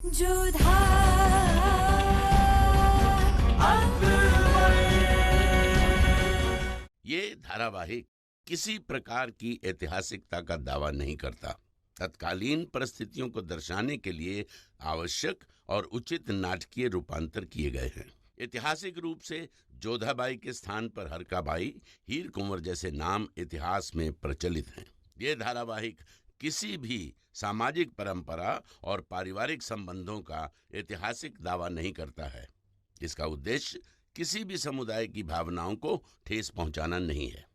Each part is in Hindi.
जोधा ये धारावाहिक किसी प्रकार की ऐतिहासिकता का दावा नहीं करता। तत्कालीन परिस्थितियों को दर्शाने के लिए आवश्यक और उचित नाटकीय रूपांतर किए गए हैं। ऐतिहासिक रूप से जोधाबाई के स्थान पर हरकाबाई, हीर कुंवर जैसे नाम इतिहास में प्रचलित हैं। ये धारावाहिक किसी भी सामाजिक परंपरा और पारिवारिक संबंधों का ऐतिहासिक दावा नहीं करता है। इसका उद्देश्य किसी भी समुदाय की भावनाओं को ठेस पहुंचाना नहीं है।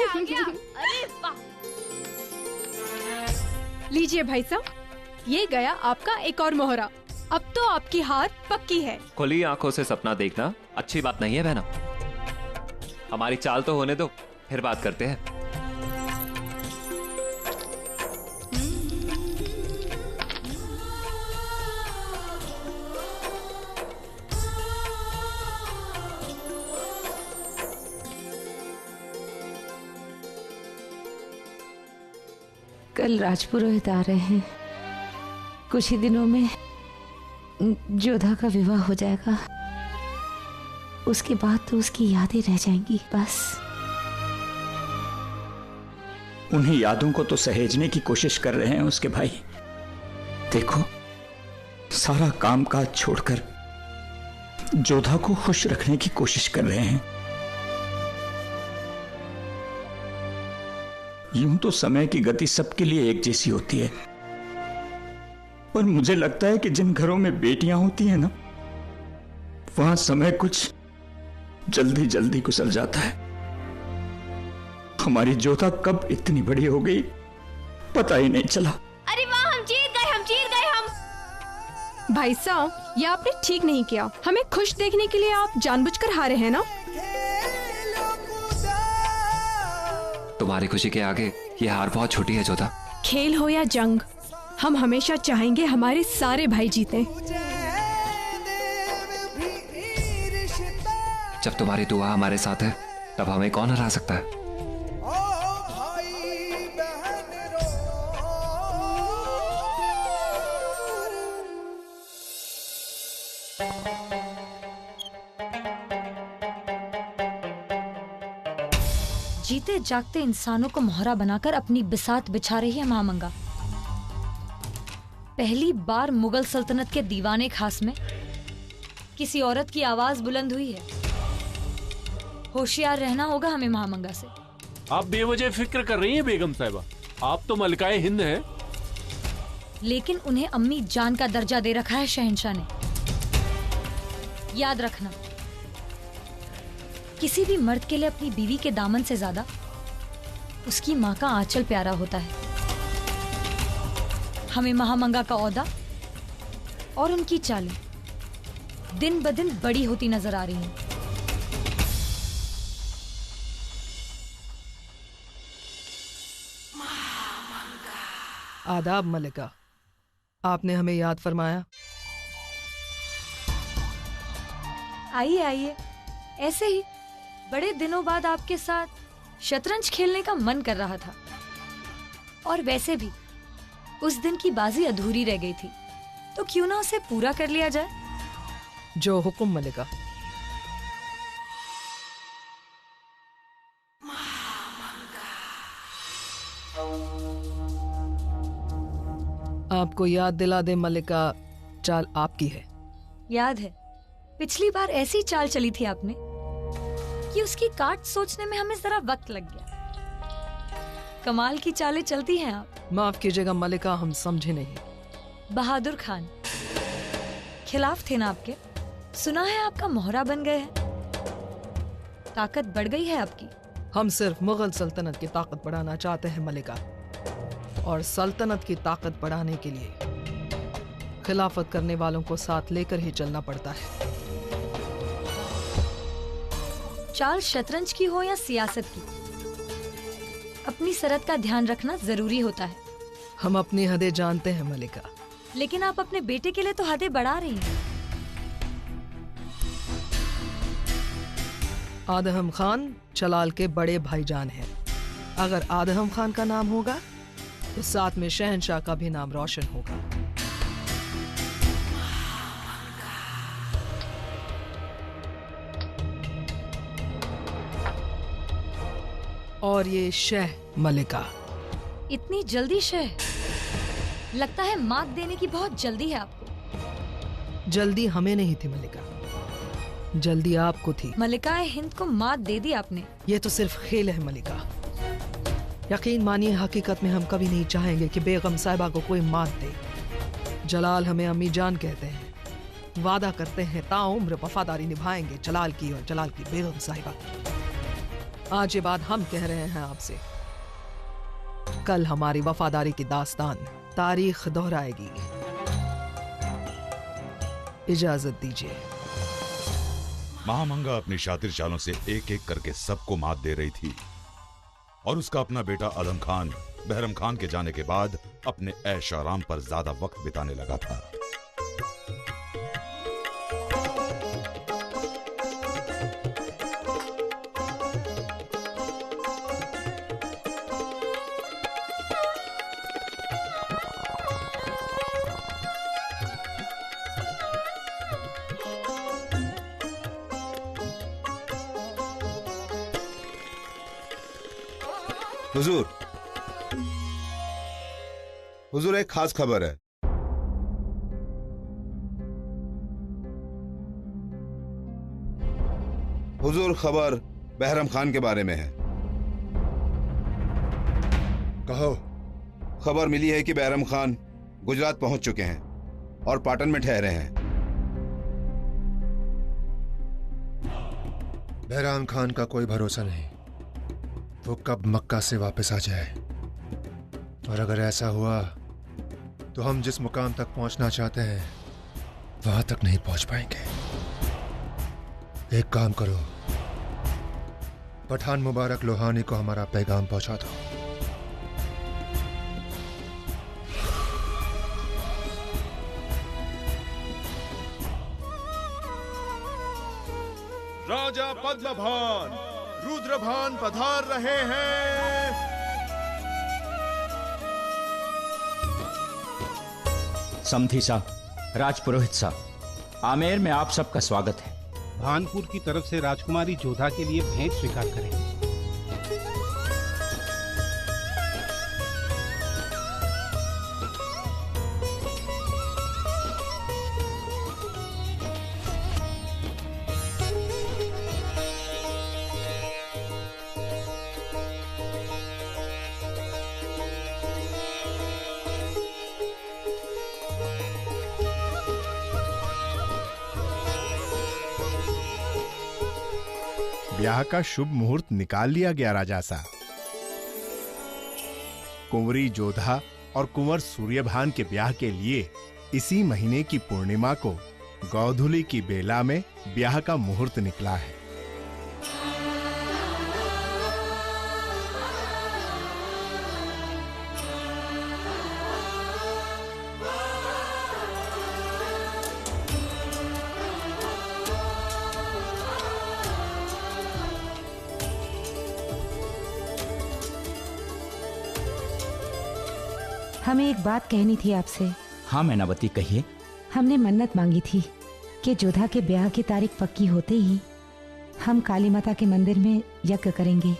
आ गया। अरे वाह! लीजिए भाई साहब, ये गया आपका एक और मोहरा। अब तो आपकी हार पक्की है। खुली आंखों से सपना देखना अच्छी बात नहीं है बहना। हमारी चाल तो होने दो, फिर बात करते हैं। कल राजपुरोहित आ रहे हैं। कुछ ही दिनों में जोधा का विवाह हो जाएगा। उसके बाद तो उसकी यादें रह जाएंगी बस। उन्हीं यादों को तो सहेजने की कोशिश कर रहे हैं उसके भाई। देखो, सारा काम काज छोड़कर जोधा को खुश रखने की कोशिश कर रहे हैं। यूं तो समय की गति सबके लिए एक जैसी होती है, पर मुझे लगता है कि जिन घरों में बेटियां होती हैं ना, वहां समय कुछ जल्दी जल्दी गुजर जाता है। हमारी जोधा कब इतनी बड़ी हो गई पता ही नहीं चला। अरे वाह, हम जीत गए, हम जीत गए हम। भाई साहब, ये आपने ठीक नहीं किया। हमें खुश देखने के लिए आप जानबूझकर हारे हैं ना। तुम्हारी खुशी के आगे ये हार बहुत छोटी है जोधा। खेल हो या जंग, हम हमेशा चाहेंगे हमारे सारे भाई जीतें। जब तुम्हारी दुआ हमारे साथ है, तब हमें कौन हरा सकता है। जीते जागते इंसानों को मोहरा बनाकर अपनी बिसात बिछा रही है महामंगा। पहली बार मुगल सल्तनत के दीवाने खास में किसी औरत की आवाज बुलंद हुई है। होशियार रहना होगा हमें महामंगा से। आप बेवजह फिक्र कर रही हैं बेगम साहिबा। आप तो मलिकाए हिंद हैं। लेकिन उन्हें अम्मी जान का दर्जा दे रखा है शहंशाह ने। याद रखना, किसी भी मर्द के लिए अपनी बीवी के दामन से ज्यादा उसकी माँ का आंचल प्यारा होता है। हमें महामंगा का औहदा और उनकी चालें दिन ब दिन बड़ी होती नजर आ रही हैं। आदाब मलिका, आपने हमें याद फरमाया। आइए आइए, ऐसे ही बड़े दिनों बाद आपके साथ शतरंज खेलने का मन कर रहा था। और वैसे भी उस दिन की बाजी अधूरी रह गई थी, तो क्यों ना उसे पूरा कर लिया जाए। जो हुक्म मलिका। आपको याद दिला दे मलिका, चाल आपकी है। याद है, पिछली बार ऐसी चाल चली थी आपने कि उसकी काट सोचने में हमें जरा वक्त लग गया। कमाल की चालें चलती हैं आप। माफ कीजिएगा मलिका, हम समझे नहीं। बहादुर खान खिलाफ थे ना आपके। सुना है आपका मोहरा बन गए हैं। ताकत बढ़ गई है आपकी। हम सिर्फ मुगल सल्तनत की ताकत बढ़ाना चाहते हैं मलिका, और सल्तनत की ताकत बढ़ाने के लिए खिलाफत करने वालों को साथ लेकर ही चलना पड़ता है। चाल शतरंज की हो या सियासत की, अपनी सरहद का ध्यान रखना जरूरी होता है। हम अपनी हदें जानते हैं मलिका। लेकिन आप अपने बेटे के लिए तो हदें बढ़ा रही हैं। आदम खान चलाल के बड़े भाईजान हैं। अगर आदम खान का नाम होगा तो साथ में शहंशाह का भी नाम रोशन होगा। और ये शह मलिका। इतनी जल्दी शह? लगता है मात देने की बहुत जल्दी है आपको। जल्दी हमें नहीं थी मलिका, जल्दी आपको थी। मलिकाए हिंद को मात दे दी आपने। ये तो सिर्फ खेल है मलिका। यकीन मानिए, हकीकत में हम कभी नहीं चाहेंगे कि बेगम साहिबा को कोई मात दे। जलाल हमें अम्मी जान कहते हैं, वादा करते हैं ताउम्र वफादारी निभाएंगे जलाल की और जलाल की बेगम साहिबा की। आज ये बात हम कह रहे हैं आपसे, कल हमारी वफादारी की दास्तान तारीख दोहराएगी। इजाजत दीजिए। महामंगा अपनी शातिर चालों से एक एक करके सबको मात दे रही थी और उसका अपना बेटा आदम खान बहरम खान के जाने के बाद अपने ऐश आराम पर ज्यादा वक्त बिताने लगा था। हुजूर, हुजूर एक खास खबर है। हुजूर, खबर बहरम खान के बारे में है। कहो। खबर मिली है कि बहरम खान गुजरात पहुंच चुके हैं और पाटन में ठहरे हैं। बहरम खान का कोई भरोसा नहीं, वो कब मक्का से वापस आ जाए। और अगर ऐसा हुआ तो हम जिस मुकाम तक पहुंचना चाहते हैं वहां तक नहीं पहुंच पाएंगे। एक काम करो, पठान मुबारक लोहानी को हमारा पैगाम पहुंचा दो। राजा पद्मभान रुद्रभान पधार रहे हैं। समधी साहब, राजपुरोहित साहब, आमेर में आप सबका स्वागत है। भानपुर की तरफ से राजकुमारी जोधा के लिए भेंट स्वीकार करें। ब्याह का शुभ मुहूर्त निकाल लिया गया राजा साहब। कुंवरी जोधा और कुंवर सूर्यभान के ब्याह के लिए इसी महीने की पूर्णिमा को गौधुली की बेला में ब्याह का मुहूर्त निकला है। हमें एक बात कहनी थी आपसे। हाँ मैनावती, कहिए। हमने मन्नत मांगी थी कि जोधा के ब्याह की तारीख पक्की होते ही हम काली माता के मंदिर में यज्ञ करेंगे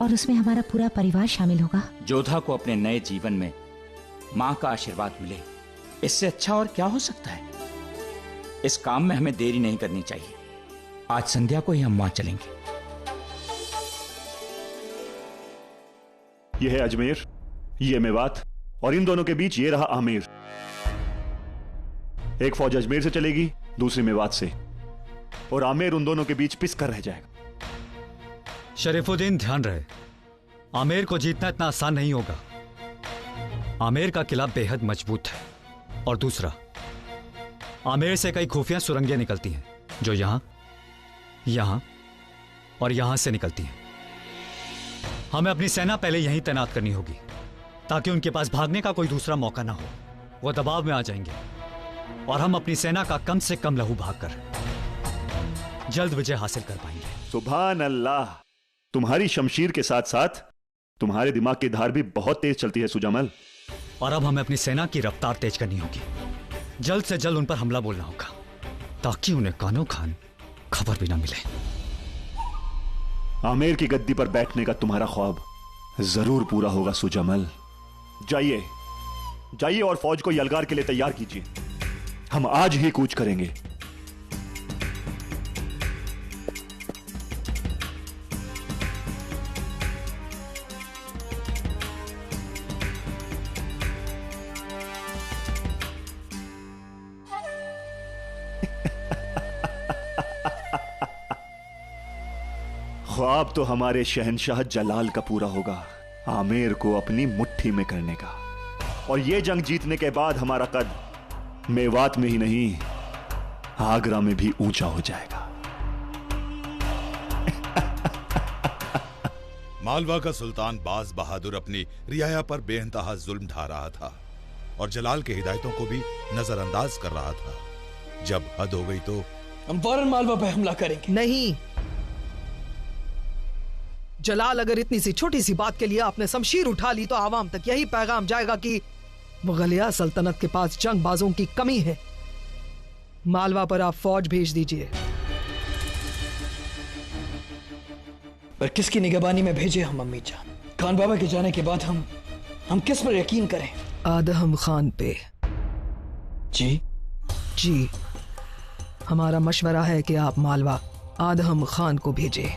और उसमें हमारा पूरा परिवार शामिल होगा। जोधा को अपने नए जीवन में माँ का आशीर्वाद मिले, इससे अच्छा और क्या हो सकता है। इस काम में हमें देरी नहीं करनी चाहिए। आज संध्या को ही हम वहां चलेंगे। यह है अजमेर, ये मेवात और इन दोनों के बीच ये रहा आमेर। एक फौज अजमेर से चलेगी, दूसरी मेवात से, और आमेर उन दोनों के बीच पिस कर रह जाएगा। शरीफुद्दीन, ध्यान रहे, आमेर को जीतना इतना आसान नहीं होगा। आमेर का किला बेहद मजबूत है, और दूसरा, आमेर से कई खुफिया सुरंगें निकलती हैं जो यहां, यहां और यहां से निकलती हैं। हमें अपनी सेना पहले यहीं तैनात करनी होगी ताकि उनके पास भागने का कोई दूसरा मौका ना हो। वो दबाव में आ जाएंगे और हम अपनी सेना का कम से कम लहू भागकर जल्द विजय हासिल कर पाएंगे। सुभान अल्लाह, तुम्हारी शमशीर के साथ साथ तुम्हारे दिमाग की धार भी बहुत तेज चलती है सुजामल। और अब हमें अपनी सेना की रफ्तार तेज करनी होगी। जल्द से जल्द उन पर हमला बोलना होगा ताकि उन्हें कानो खान खबर भी ना मिले। आमेर की गद्दी पर बैठने का तुम्हारा ख्वाब जरूर पूरा होगा सुजामल। जाइए जाइए और फौज को यलगार के लिए तैयार कीजिए। हम आज ही कूच करेंगे। ख्वाब तो हमारे शहंशाह जलाल का पूरा होगा, आमेर को अपनी मुट्ठी में करने का। और ये जंग जीतने के बाद हमारा कद मेवात में ही नहीं, आगरा में भी ऊंचा हो जाएगा। मालवा का सुल्तान बाज बहादुर अपनी रियाया पर बेइंतहा जुल्म ढा रहा था और जलाल के हिदायतों को भी नजरअंदाज कर रहा था। जब हद हो गई तो हम फौरन मालवा पर हमला करेंगे। नहीं, जलाल अगर इतनी सी छोटी सी बात के लिए आपने शमशीर उठा ली तो आवाम तक यही पैगाम जाएगा कि मुगलिया सल्तनत के पास जंगबाजों की कमी है। मालवा पर आप फौज भेज दीजिए। पर किसकी निगरानी में भेजे हम अम्मी जान? खान बाबा के जाने के बाद हम किस पर यकीन करें? आदम खान पे। जी, हमारा मशवरा है कि आप मालवा आदम खान को भेजें।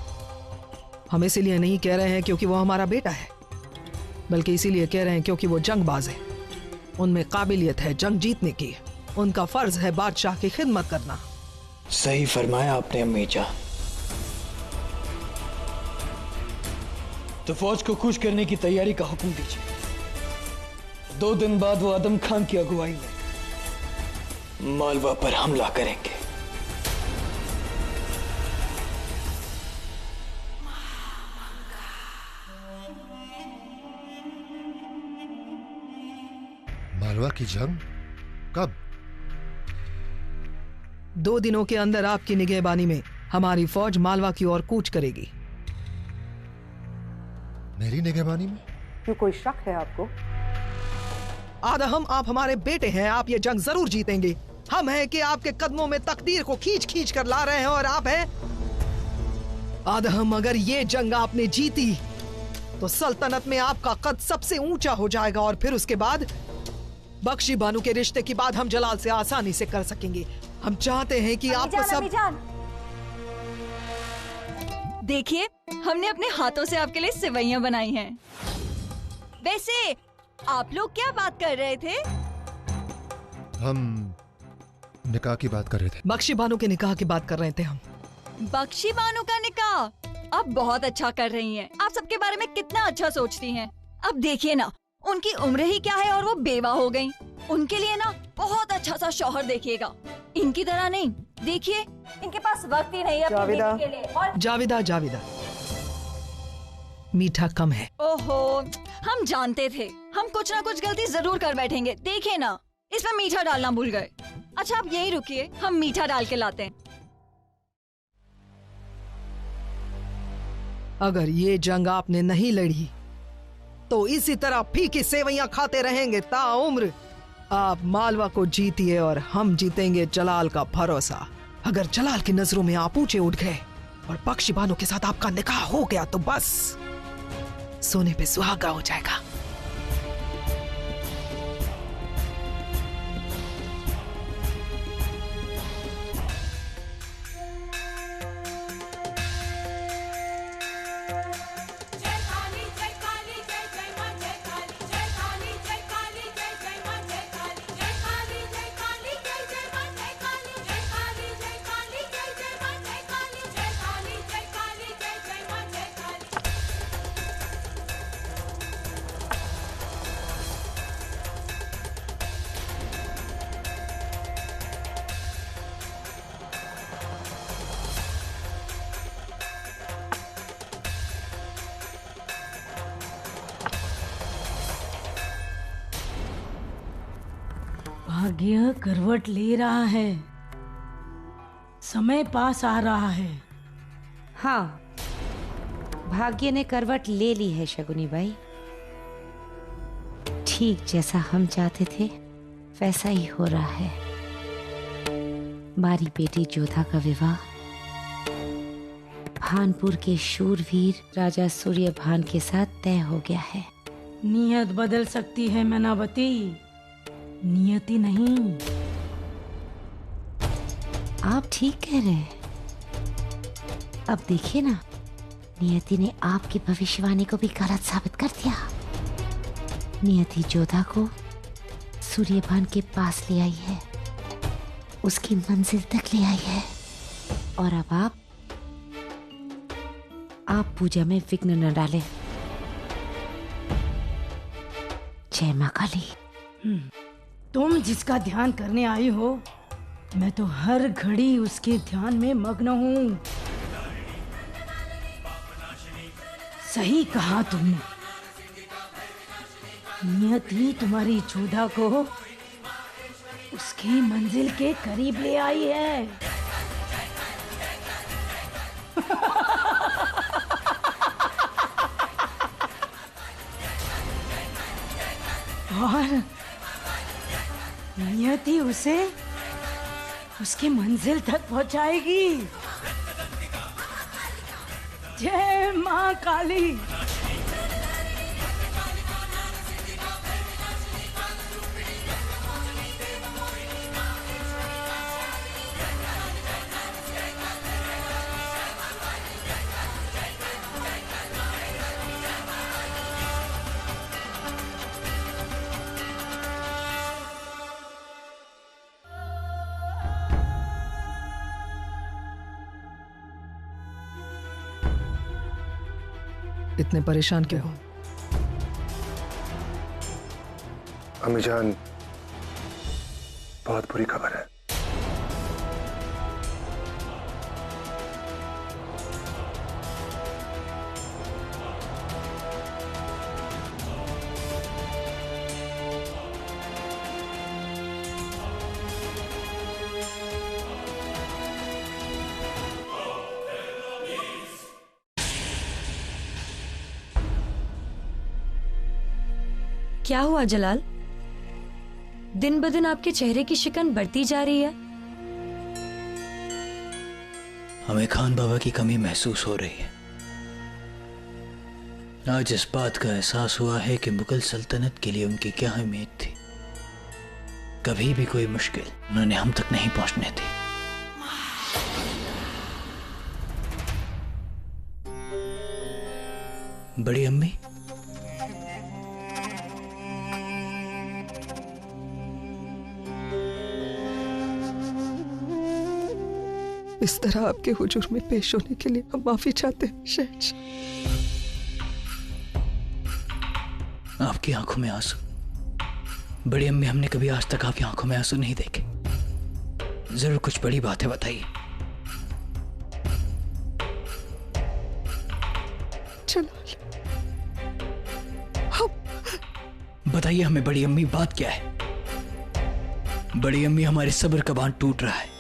हम इसीलिए नहीं कह रहे हैं क्योंकि वो हमारा बेटा है, बल्कि इसीलिए कह रहे हैं क्योंकि वो जंगबाज है। उनमें काबिलियत है जंग जीतने की। उनका फर्ज है बादशाह की खिदमत करना। सही फरमाया आपने अम्मी जान। तो फौज को कूच करने की तैयारी का हुक्म दीजिए। 2 दिन बाद वो आदम खान की अगुवाई में मालवा पर हमला करेंगे। मालवा की जंग कब? 2 दिनों के अंदर आपकी निगहबानी में हमारी फौज मालवा की ओर कूच करेगी। मेरी निगहबानी में? क्यों, कोई शक है आपको? आदम, आप हमारे बेटे हैं, आप ये जंग जरूर जीतेंगे। हम हैं कि आपके कदमों में तकदीर को खींच खींच कर ला रहे हैं और आप हैं आदम। अगर ये जंग आपने जीती तो सल्तनत में आपका कद सबसे ऊंचा हो जाएगा और फिर उसके बाद बख्शी बानू के रिश्ते की बात हम जलाल से आसानी से कर सकेंगे। हम चाहते हैं कि आपको सब। देखिए, हमने अपने हाथों से आपके लिए सेवइयां बनाई हैं। वैसे आप लोग क्या बात कर रहे थे? हम निकाह की बात कर रहे थे। बख्शी बानू के निकाह की बात कर रहे थे हम। बख्शी बानू का निकाह? आप बहुत अच्छा कर रही हैं। आप सबके बारे में कितना अच्छा सोचती हैं। अब देखिए ना, उनकी उम्र ही क्या है और वो बेवा हो गई। उनके लिए ना बहुत अच्छा सा शौहर देखिएगा, इनकी तरह नहीं। देखिए, इनके पास वक्त ही नहीं है अपनी बेटी के लिए। और जाविदा, मीठा कम है। ओहो, हम जानते थे हम कुछ ना कुछ गलती जरूर कर बैठेंगे। देखिए ना, इसमें मीठा डालना भूल गए। अच्छा, आप यही रुकिए, हम मीठा डाल के लाते हैं। अगर ये जंग आपने नहीं लड़ी तो इसी तरह फीकी सेवइयां खाते रहेंगे ताउम्र। आप मालवा को जीतिए और हम जीतेंगे जलाल का भरोसा। अगर जलाल की नजरों में आप ऊंचे उठ गए और बख्शी बानो के साथ आपका निकाह हो गया तो बस सोने पे सुहागा हो जाएगा। भाग्य करवट ले रहा है, समय पास आ रहा है। हाँ, भाग्य ने करवट ले ली है शगुनी बाई। ठीक जैसा हम चाहते थे वैसा ही हो रहा है। हमारी बेटी जोधा का विवाह भानपुर के शूरवीर राजा सूर्यभान के साथ तय हो गया है। नियत बदल सकती है मैनावती, नियति नहीं। आप ठीक कह रहे हैं। अब देखिए ना, नियति ने आपकी भविष्यवाणी को भी गलत साबित कर दिया। नियति जोधा को सूर्यभान के पास ले आई है, उसकी मंजिल तक ले आई है। और अब आप पूजा में विघ्न न डालें। जय मां काली। तुम जिसका ध्यान करने आई हो, मैं तो हर घड़ी उसके ध्यान में मग्न हूँ। सही कहा तुमने। नियति तुम्हारी जोधा को उसकी मंजिल के करीब ले आई है। और नियति उसे उसकी मंजिल तक पहुंचाएगी। जय मां काली। इतने परेशान क्यों हो? अम्मी जान, बहुत बुरी खबर है। क्या हुआ जलाल? दिन ब दिन आपके चेहरे की शिकन बढ़ती जा रही है। हमें खान बाबा की कमी महसूस हो रही है। आज इस बात का एहसास हुआ है कि मुगल सल्तनत के लिए उनकी क्या अहमियत थी। कभी भी कोई मुश्किल उन्होंने हम तक नहीं पहुंचने दी। बड़ी अम्मी, इस तरह आपके हुजूर में पेश होने के लिए हम माफी चाहते हैं शहंशाह। आपकी आंखों में आंसू? बड़ी अम्मी, हमने कभी आज तक आपकी आंखों में आंसू नहीं देखे। जरूर कुछ बड़ी बात है, बताइए। बताइए हमें बड़ी अम्मी, बात क्या है? बड़ी अम्मी, हमारे सब्र का बांध टूट रहा है,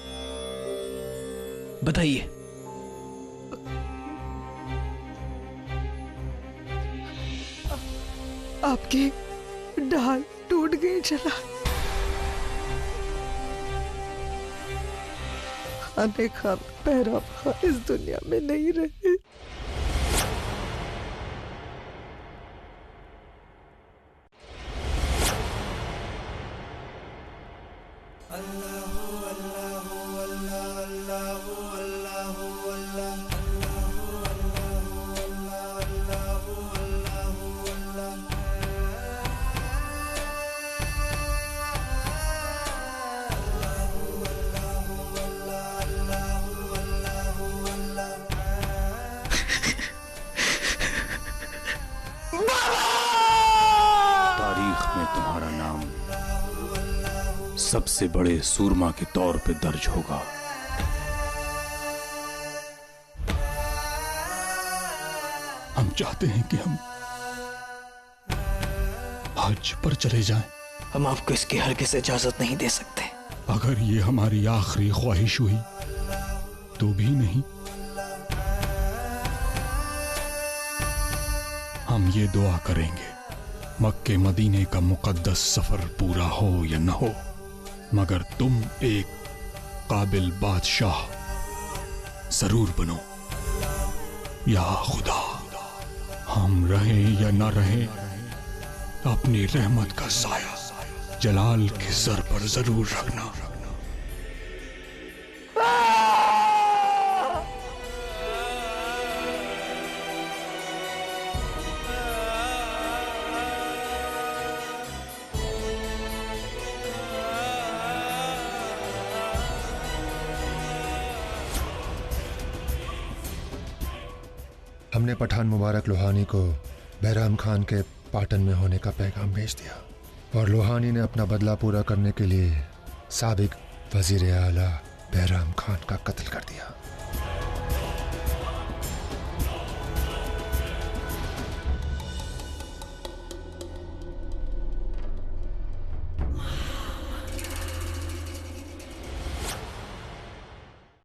बताइए। आपकी ढाल टूट गई जलाल। खाने खान पहरा इस दुनिया में नहीं रहे। सबसे बड़े सूरमा के तौर पे दर्ज होगा। हम चाहते हैं कि हम हज पर चले जाएं। हम आपको इसकी हरगिज़ इजाजत नहीं दे सकते। अगर ये हमारी आखिरी ख्वाहिश हुई तो भी नहीं। हम ये दुआ करेंगे, मक्के मदीने का मुकद्दस सफर पूरा हो या न हो, मगर तुम एक काबिल बादशाह जरूर बनो। या खुदा, हम रहें या न रहें, अपनी रहमत का साया जलाल के सर पर जरूर रखना। हमने पठान मुबारक लोहानी को बहराम खान के पाटन में होने का पैगाम भेज दिया और लोहानी ने अपना बदला पूरा करने के लिए साबिक वजीर आला बहराम खान का कत्ल कर दिया।